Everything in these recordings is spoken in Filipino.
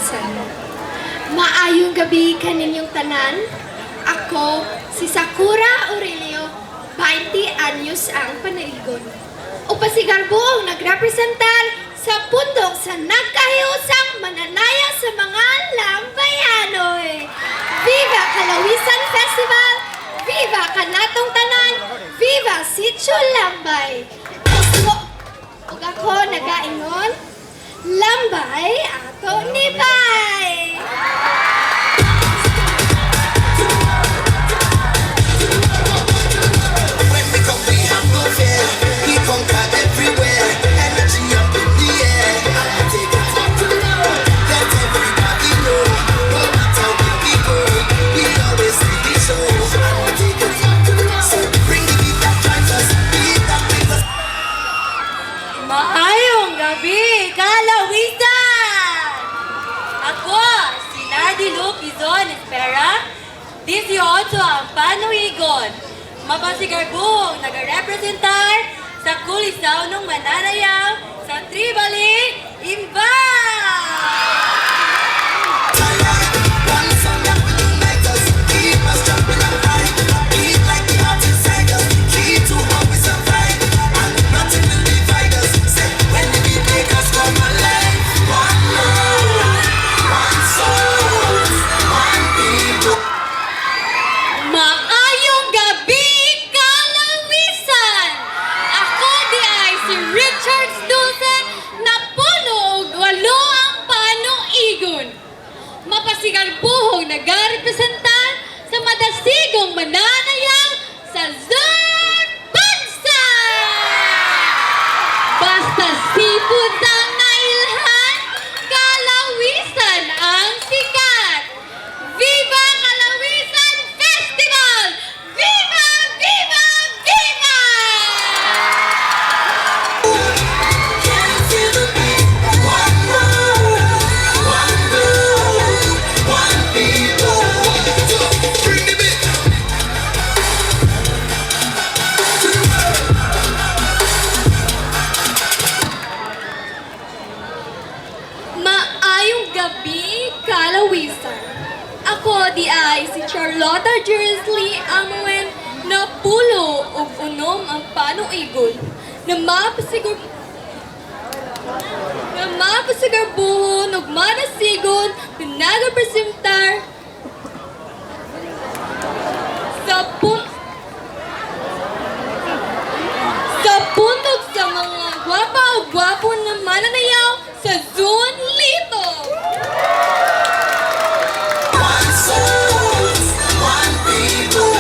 kalawisan. Maayong gabi kaninyong tanan. Ako, si Sakura Aurelio, 20 anyos ang panaigon. O pasigarbuong nagrepresentar sa pundok sa nagkahiusang mananaya sa mga lambayanoy. Viva Kalawisan Festival! Viva Kanatong Tanan! Viva Sitio Lambay! Ug ako nagaingon, Lambay ato ni Bay! When we come, we have no fear. We conquer everywhere. Energy up in the air. I'ma take it up to the moon. Let everybody know. No matter where we go, we always see the show. I'ma take it up to the moon. So bring the beat that drives us, beat that brings us. Maayong gabi, Kalawisan! Ako, si Nardi Lupizon Espera, 18 ang panuigon. Mapasigarbong nagarepresentar sa kulisaw ng mananayaw sa Tribali, Imba! One song that will unite us. Keep us jumping up high. Beat like the heart inside us. Key to how we survive. And nothing will divide us. Say, when the beat make us come alive. One love, one soul, one people. Maayong gabi, Kalawisan! Ako di ay si Richard Dulce na puno og 8 ang panuigon. Mapasigarbuhong nagarepresentar sa madasigong mananayaw sa Zon Bansa! Basta sipod ang nailhan, Kalawisan ang sikat! Viva Kalawisan Festival! Viva! Viva! Viva! Can you feel the beat? One love, one love, one people. Bring the beat. Maayong gabi, Kalawisan. Ako di ay si Charlotta Jersley Amuen na pulo ug unom ang panuigon na mapasigarbuhon ug manasigon na nagapresentar sa pundok sa mga gwapa o gwapo na mananayaw sa Zone Lito. One soul, one people.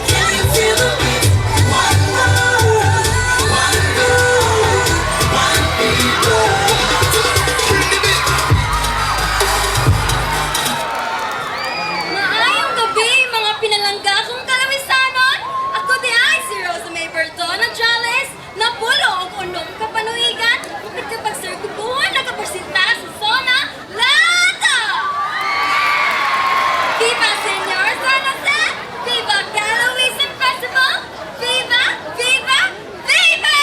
Can you feel the beat? One love, one love, one people. Bring the beat. Maayong gabi, mga pinalangga kong Kalawisanon. Ako di ay si Rosa May Bertona Chales na pulo og unong kapanuigan upit kapag sirkubuhan nakapresenta sa Zona Lata. Viva Senyor San Jose! Viva Kalawisan Festival! Viva! Viva! Viva!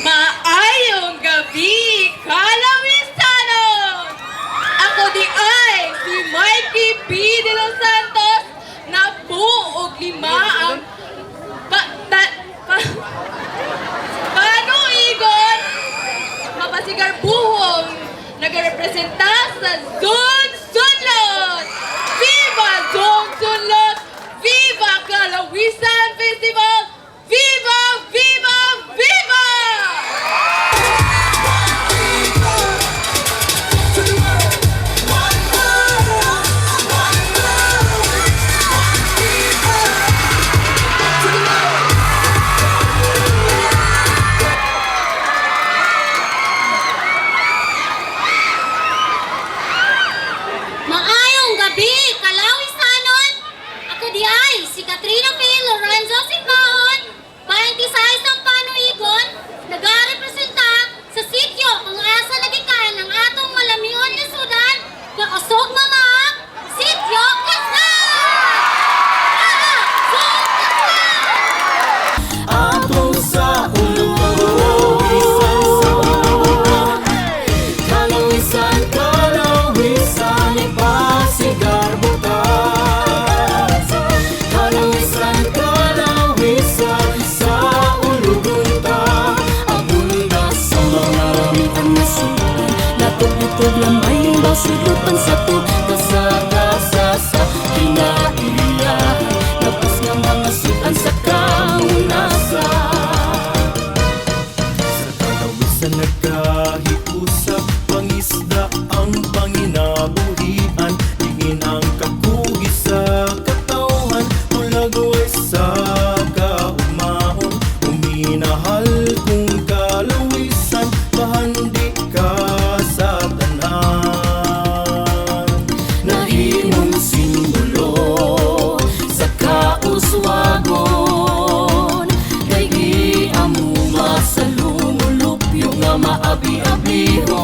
Maayong gabi, Kalawisanon! Ako di ay si Mikey P. De Los Santos na buog 5 ang panuigon mapasigarbuhong nagarepresenta sa Zone Sunlot! Viva Zone Sunlot! Viva Kalawisan Festival! Viva! Viva! Viva! sulutan sa to kasagasa sa kinaiyahan labas nga mga sutan sa kaunasa Sa kalawisan nagkahiusap pangisda ang panginabuhian Tingin ang kakugi sa katawhan Mula gaway sa kaugmaon Uminahal kung kalawisan Bahandi ka sa tanan Nahimong simbolo sa kauswagon Kay giamuma sa lumulupyo nga maabi-abihon